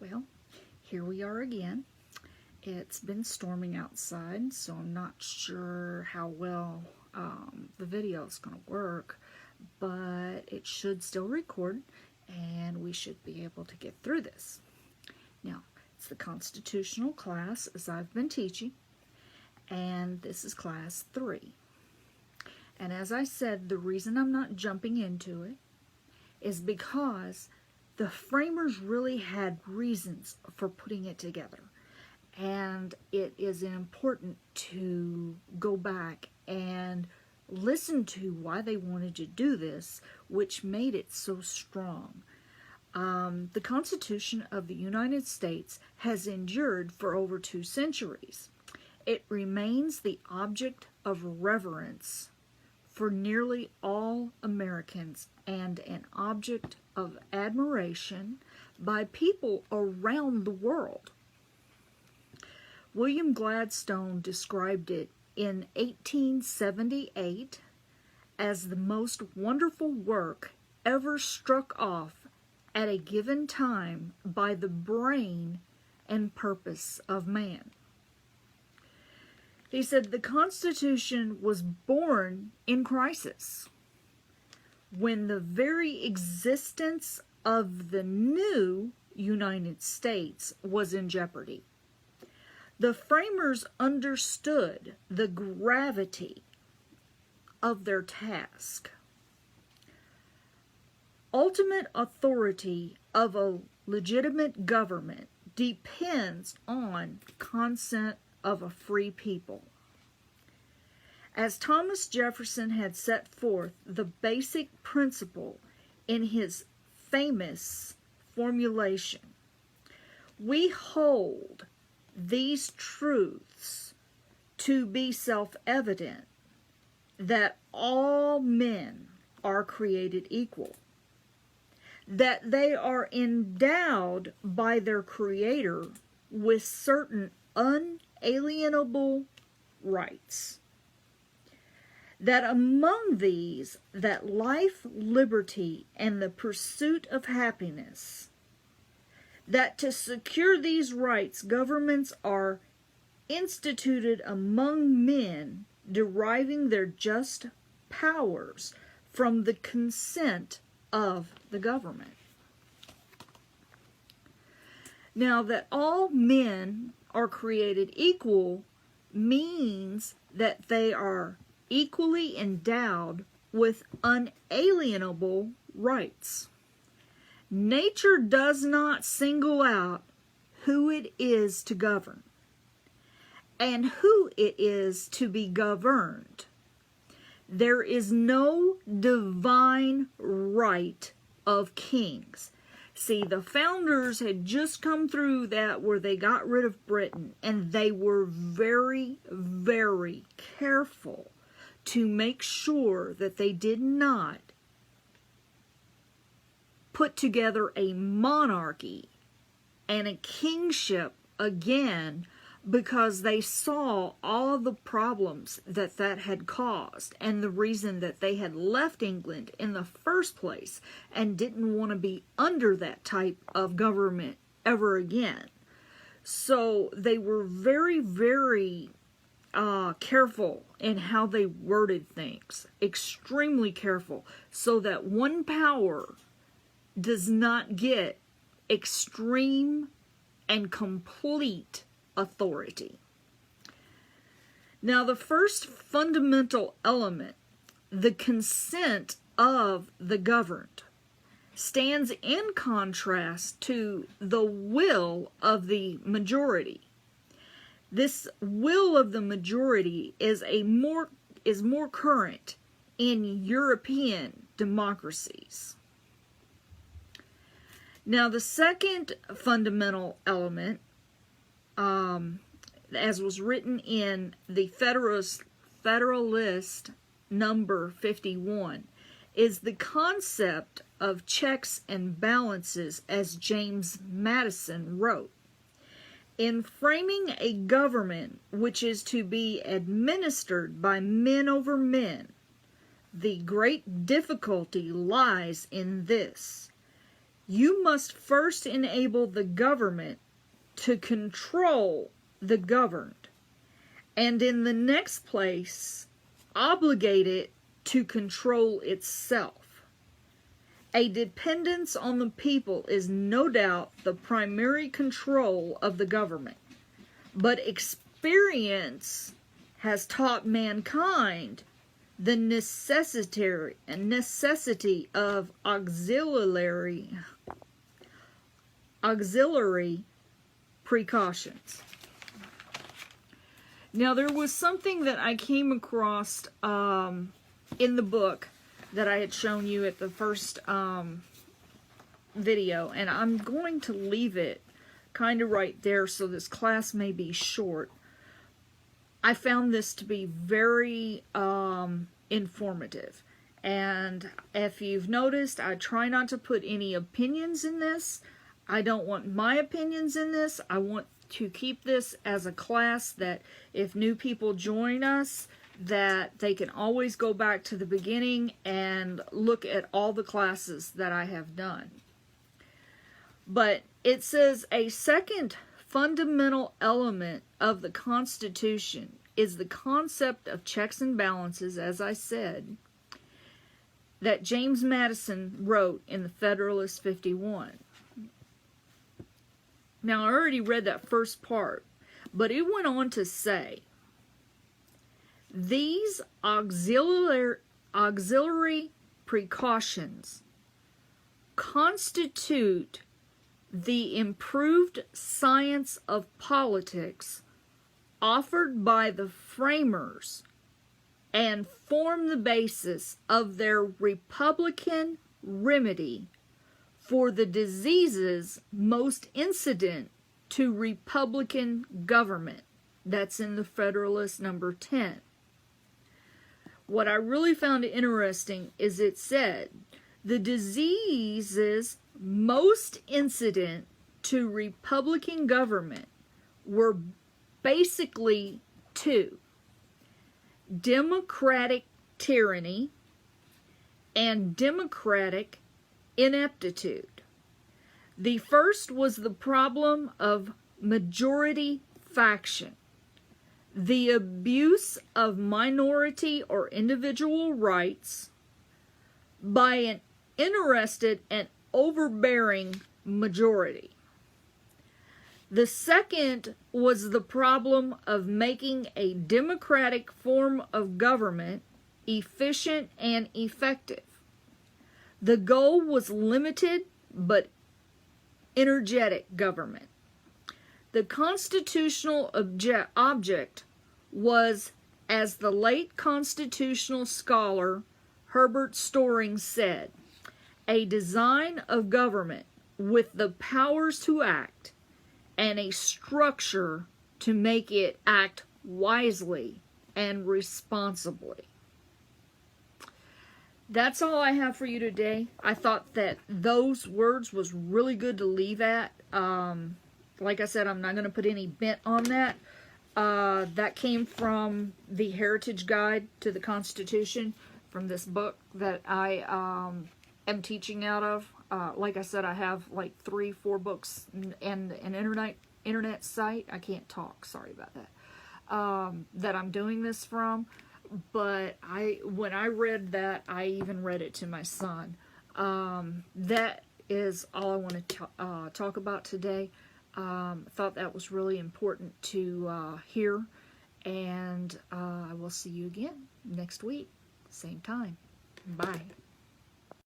Well, here we are again. It's been storming outside, so I'm not sure how well the video is going to work, but it should still record, and we should be able to get through this. Now, it's the constitutional class, as I've been teaching, and this is class 3. And as I said, the reason I'm not jumping into it is because the framers really had reasons for putting it together. And it is important to go back and listen to why they wanted to do this, which made it so strong. The Constitution of the United States has endured for over 2 centuries. It remains the object of reverence for nearly all Americans and an object of admiration by people around the world. William Gladstone described it in 1878 as the most wonderful work ever struck off at a given time by the brain and purpose of man. He said the Constitution was born in crisis, when the very existence of the new United States was in jeopardy. The framers understood the gravity of their task. Ultimate authority of a legitimate government depends on consent of a free people. As Thomas Jefferson had set forth the basic principle in his famous formulation, we hold these truths to be self-evident, that all men are created equal, that they are endowed by their Creator with certain unalienable rights, that among these, that life, liberty, and the pursuit of happiness, that to secure these rights, governments are instituted among men, deriving their just powers from the consent of the government. Now, that all men are created equal means that they are equally endowed with unalienable rights. Nature does not single out who it is to govern and who it is to be governed. There is no divine right of kings. See, the founders had just come through that where they got rid of Britain, and they were very, very careful to make sure that they did not put together a monarchy and a kingship again, because they saw all the problems that that had caused and the reason that they had left England in the first place and didn't want to be under that type of government ever again. So they were very, very careful in how they worded things, extremely careful, so that one power does not get extreme and complete authority. Now, the first fundamental element, the consent of the governed, stands in contrast to the will of the majority. This will of the majority is more current in European democracies. Now, the second fundamental element, as was written in the Federalist number 51, is the concept of checks and balances, as James Madison wrote. In framing a government which is to be administered by men over men, the great difficulty lies in this: You must first enable the government to control the governed, and in the next place, obligate it to control itself. A dependence on the people is no doubt the primary control of the government, but experience has taught mankind the necessity of auxiliary precautions. Now, there was something that I came across in the book that I had shown you at the first video, and I'm going to leave it kind of right there so this class may be short. I found this to be very informative, and if you've noticed, I try not to put any opinions in this. I don't want my opinions in this. I want to keep this as a class that if new people join us, that they can always go back to the beginning and look at all the classes that I have done. But it says a second fundamental element of the Constitution is the concept of checks and balances, as I said, that James Madison wrote in the Federalist 51. Now, I already read that first part, but it went on to say, these auxiliary precautions constitute the improved science of politics offered by the framers and form the basis of their Republican remedy for the diseases most incident to Republican government. That's in the Federalist number 10. What I really found interesting is it said, the diseases most incident to Republican government were basically two: democratic tyranny and democratic ineptitude. The first was the problem of majority faction, the abuse of minority or individual rights by an interested and overbearing majority. The second was the problem of making a democratic form of government efficient and effective. The goal was limited but energetic government. The constitutional object was, as the late constitutional scholar Herbert Storing said, a design of government with the powers to act and a structure to make it act wisely and responsibly. That's all I have for you today. I thought that those words was really good to leave at. Like I said, I'm not going to put any bent on that. That came from the Heritage Guide to the Constitution, from this book that I am teaching out of. Like I said, I have like 3-4 books and an internet site. I can't talk, sorry about that. That I'm doing this from. But when I read that, I even read it to my son. That is all I want to talk about today. Thought that was really important to hear. And I will see you again next week, same time. Bye.